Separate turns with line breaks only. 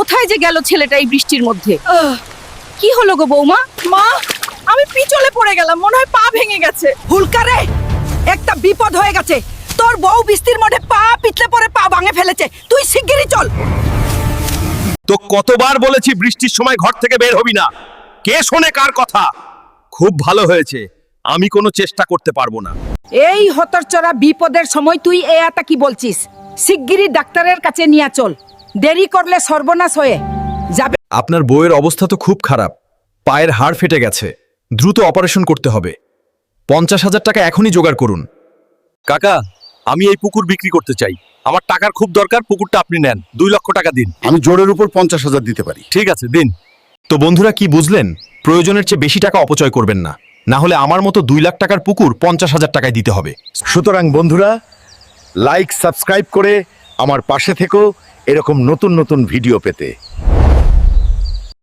কোথায় যে গেল ছেলেটা এই বৃষ্টির মধ্যে? কি হলো গো বৌমা?
মা, আমি পিছলে পড়ে গেলাম, মনে হয় পা ভেঙে গেছে। হুলকারে, একটা বিপদ হয়ে গেছে। তোর বউ বৃষ্টির মধ্যে পা পিছলে পড়ে পা ভাঙে ফেলেছে। তুই শিগগিরই চল।
তো কতবার বলেছি বৃষ্টির সময় ঘর থেকে বের হবি না, কে শোনে কার কথা? খুব ভালো হয়েছে, আমি কোনো চেষ্টা করতে পারবো না।
এই হতরচরা বিপদের সময় তুই এটা কি বলছিস? শিগগিরই ডাক্তারের কাছে নিয়ে চল, দেরি করলে সর্বনাশ হয়ে যাবে।
আপনার বউয়ের অবস্থা তো খুব খারাপ, পায়ের হাড় ফেটে গেছে, দ্রুত অপারেশন করতে হবে। 50,000 টাকা এখনই জোগাড় করুন।
কাকা, আমি এই পুকুর বিক্রি করতে চাই, আমার টাকার খুব দরকার, পুকুরটা আপনি নেন, 2 লক্ষ টাকা দিন।
আমি জোরের উপর 50,000 দিতে পারি।
ঠিক আছে, দিন।
তো বন্ধুরা, কি বুঝলেন? প্রয়োজনের চেয়ে বেশি টাকা অপচয় করবেন না, না হলে আমার মতো 2 লাখ টাকার পুকুর 50,000 টাকায় দিতে হবে।
সুতরাং বন্ধুরা, লাইক সাবস্ক্রাইব করে আমার পাশে থেকো এরকম নতুন নতুন ভিডিও পেতে।